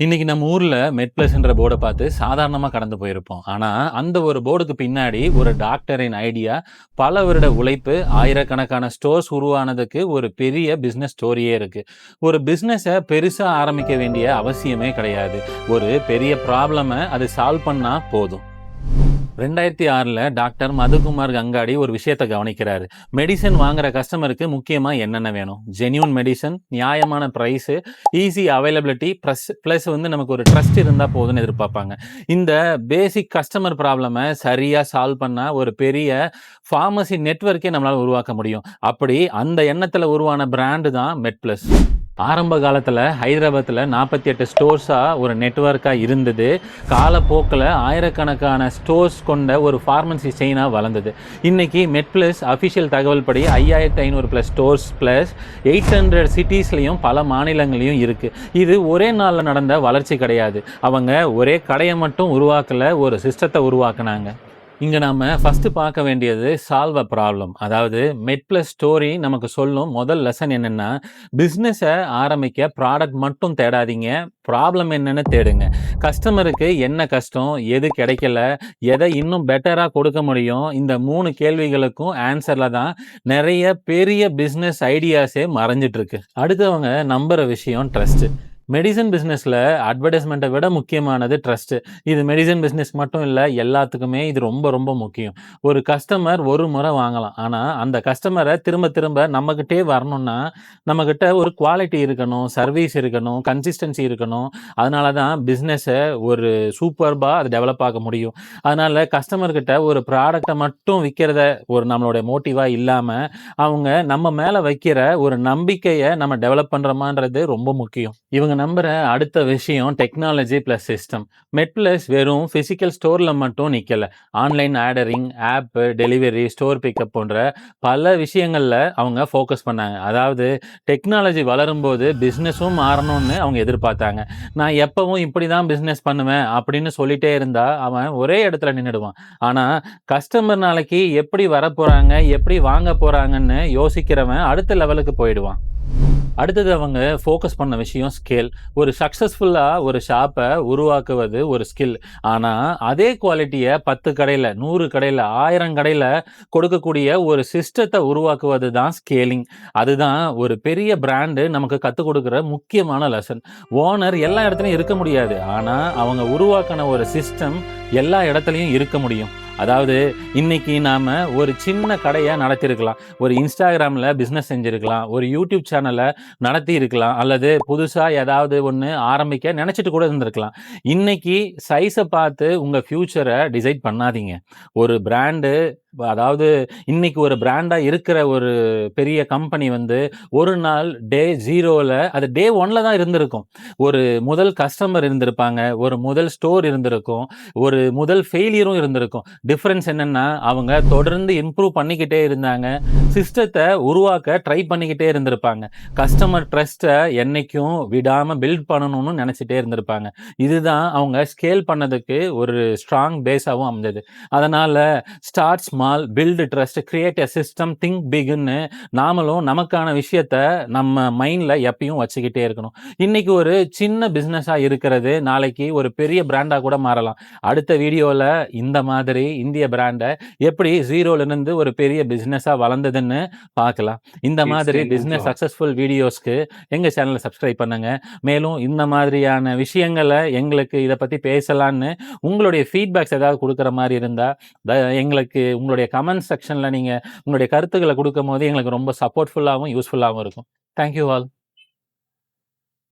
இன்னைக்கு நம்ம ஊர்ல மெட்பிளஸ்ன்ற போர்ட பார்த்து சாதாரணமா கடந்து போயிருப்போம். ஆனா, அந்த ஒரு போர்டுக்கு பின்னாடி ஒரு டாக்டரின் ஐடியா, பல வருட உழைப்பு, ஆயிரக்கணக்கான ஸ்டோர்ஸ் உருவானதுக்கு ஒரு பெரிய பிசினஸ் ஸ்டோரியே இருக்கு. ஒரு பிசினஸ பெருசா ஆரம்பிக்க வேண்டிய அவசியமே கிடையாது. ஒரு பெரிய ப்ராப்ளம அது சால்வ் பண்ணா போதும். 2006ல டாக்டர் மதுகுமார் கங்காடி ஒரு விஷயத்த கவனிக்கிறாரு. மெடிசின் வாங்குற கஸ்டமருக்கு முக்கியமா என்னென்ன வேணும்? ஜென்யூன் மெடிசின், நியாயமான பிரைஸு, ஈஸி அவைலபிலிட்டி ப்ளஸ் வந்து நமக்கு ஒரு ட்ரஸ்ட் இருந்தா போதும்னு எதிர்பார்ப்பாங்க. இந்த பேசிக் கஸ்டமர் ப்ராப்ளம சரியா சால்வ் பண்ணா ஒரு பெரிய ஃபார்மசி நெட்வொர்க்கே நம்மளால உருவாக்க முடியும். அப்படி அந்த எண்ணத்துல உருவான பிராண்டு தான் மெட்பிளஸ். ஆரம்ப காலத்துல ஹைதராபாத்ல 48 ஸ்டோர்ஸா ஒரு நெட்வொர்க்கா இருந்தது. காலப்போக்குல ஆயிரக்கணக்கான ஸ்டோர்ஸ் கொண்ட ஒரு ஃபார்மசி செயினா வளர்ந்தது. இன்னைக்கு மெட்பிளஸ் அஃபிஷியல் தகவல் படி 5500 பிளஸ் ஸ்டோர்ஸ் பிளஸ் 800 சிட்டிஸ்லயும் பல மாநிலங்களையும் இருக்கு. இது ஒரே நாள்ல நடந்த வளர்ச்சி கிடையாது. அவங்க ஒரே கடையை மட்டும் உருவாக்கல, ஒரு சிஸ்டத்தை உருவாக்குனாங்க. இங்க நாம ஃபர்ஸ்ட் பார்க்க வேண்டியது சால்வ் அ ப்ராப்ளம். அதாவது மெட்பிளஸ் ஸ்டோரி நமக்கு சொல்லும் முதல் லெசன் என்னன்னா, பிசினஸ ஆரம்பிக்க ப்ராடக்ட் மட்டும் தேடாதீங்க, ப்ராப்ளம் என்னன்னு தேடுங்க. கஸ்டமருக்கு என்ன கஷ்டம், எது கிடைக்கல, எதை இன்னும் பெட்டரா கொடுக்க முடியும், இந்த 3 கேள்விகளுக்கும் ஆன்சர்ல தான் நிறைய பெரிய பிசினஸ் ஐடியாஸே மறைஞ்சிட்டு இருக்கு. அடுத்தவங்க நம்புற விஷயம் ட்ரஸ்ட். மெடிசன் பிசினஸ்ல அட்வர்டைஸ்மெண்ட்டை விட முக்கியமானது ட்ரஸ்ட். இது மெடிசன் பிசினஸ் மட்டும் இல்ல, எல்லாத்துக்குமே இது ரொம்ப ரொம்ப முக்கியம். ஒரு கஸ்டமர் ஒரு முறை வாங்கலாம். ஆனா அந்த கஸ்டமரை திரும்ப திரும்ப நம்மகிட்டே வரணும்னா நம்மகிட்ட ஒரு குவாலிட்டி இருக்கணும், சர்வீஸ் இருக்கணும், கன்சிஸ்டன்சி இருக்கணும். அதனால தான் பிசினஸை ஒரு சூப்பர்பா அது டெவலப் ஆக முடியும். அதனால கஸ்டமர் கிட்ட ஒரு ப்ராடக்டை மட்டும் விற்கிறத ஒரு நம்மளுடைய மோட்டிவா இல்லாம அவங்க நம்ம மேல வைக்கிற ஒரு நம்பிக்கையை நம்ம டெவலப் பண்றோமான்றது ரொம்ப முக்கியம். இவங்க நம்புற அடுத்த விஷயம் டெக்னாலஜி பிளஸ் சிஸ்டம். மெட்பிளஸ் வெறும் பிசிக்கல் ஸ்டோர்ல மட்டும் நிக்கல. Online ordering, app, delivery, store pickup போன்ற பல விஷயங்கள்ல அவங்க ஃபோக்கஸ் பண்ணாங்க. அதாவது டெக்னாலஜி வளரும்போது பிசினஸும் மாறணும்னு அவங்க எதிர்பார்த்தாங்க. நான் எப்பவும் இப்படிதான் பிசினஸ் பண்ணுவேன் அப்படின்னு சொல்லிட்டே இருந்தா அவன் ஒரே இடத்துல நின்னுடுவான். ஆனா கஸ்டமர் நாளைக்கு எப்படி வரப்போறாங்க, எப்படி வாங்க போறாங்கன்னு யோசிக்கிறவன் அடுத்த லெவலுக்கு போயிடுவான். அடுத்தது அவங்க ஃபோக்கஸ் பண்ண விஷயம் ஸ்கேல். ஒரு சக்ஸஸ்ஃபுல்லா ஒரு ஷாப்பை உருவாக்குவது ஒரு ஸ்கில். ஆனா அதே குவாலிட்டியை 10 கடையில், 100 கடையில், 1000 கடையில் கொடுக்கக்கூடிய ஒரு சிஸ்டத்தை உருவாக்குவது தான் ஸ்கேலிங். அதுதான் ஒரு பெரிய பிராண்டு நமக்கு கற்றுக் கொடுக்குற முக்கியமான லெசன். ஓனர் எல்லா இடத்துலையும் இருக்க முடியாது. ஆனா அவங்க உருவாக்கின ஒரு சிஸ்டம் எல்லா இடத்துலையும் இருக்க முடியும். அதாவது இன்னைக்கு நாம ஒரு சின்ன கடையை நடத்தியிருக்கலாம், ஒரு இன்ஸ்டாகிராமில் பிஸ்னஸ் செஞ்சுருக்கலாம், ஒரு யூடியூப் சேனலை நடத்தி இருக்கலாம், அல்லது புதுசாக ஏதாவது ஒன்று ஆரம்பிக்க நினச்சிட்டு கூட இருந்திருக்கலாம். இன்னைக்கு சைஸை பார்த்து உங்கள் ஃப்யூச்சரை டிசைட் பண்ணாதீங்க. ஒரு பிராண்டு, அதாவது இன்னைக்கு ஒரு பிராண்டா இருக்கிற ஒரு பெரிய கம்பெனி வந்து ஒரு நாள் டே 0ல அது டே 1ல தான் இருந்திருக்கும். ஒரு முதல் கஸ்டமர் இருந்திருப்பாங்க, ஒரு முதல் ஸ்டோர் இருந்திருக்கும், ஒரு முதல் ஃபெயிலியரும் இருந்திருக்கும். டிஃபரன்ஸ் என்னன்னா அவங்க தொடர்ந்து இம்ப்ரூவ் பண்ணிக்கிட்டே இருந்தாங்க, சிஸ்டத்தை உருவாக்க ட்ரை பண்ணிக்கிட்டே இருந்திருப்பாங்க, கஸ்டமர் ட்ரஸ்ட்டை என்னைக்கும் விடாம பில்ட் பண்ணணும்னு நினைச்சிட்டே இருந்திருப்பாங்க. இதுதான் அவங்க ஸ்கேல் பண்ணதுக்கு ஒரு ஸ்ட்ராங் பேஸாகவும் அமைஞ்சது. அதனால start small, build trust, create a system, think பிக்னு நாமளும் நமக்கான விஷயத்த நம்ம மைண்ட்ல எப்பயும் வச்சுக்கிட்டே இருக்கணும். இன்னைக்கு ஒரு சின்ன பிசினஸா இருக்கிறது நாளைக்கு ஒரு பெரிய பிராண்டா கூட மாறலாம். அடுத்த வீடியோல இந்த மாதிரி இந்திய பிராண்டை எப்படி 0ல இருந்து ஒரு பெரிய பிசினஸா வளர்ந்ததுன்னு பார்க்கலாம். இந்த மாதிரி பிசினஸ் சக்சஸ்ஃபுல் வீடியோஸ்க்கு எங்க சேனலை சப்ஸ்கிரைப் பண்ணுங்க. மேலும் இந்த மாதிரியான விஷயங்களை எங்களுக்கு இதை பத்தி பேசலான்னு உங்களுடைய ஃபீட்பேக்ஸ் ஏதாவது கொடுக்குற மாதிரி இருந்தா எங்களுக்கு உங்களுடைய கமெண்ட் செக்ஷன்ல நீங்க உங்களுடைய கருத்துக்களை கொடுக்கும்போது எங்களுக்கு ரொம்ப சப்போர்ட்ஃபுல்லாகவும் யூஸ்ஃபுல்லாகவும் இருக்கும். Thank you all.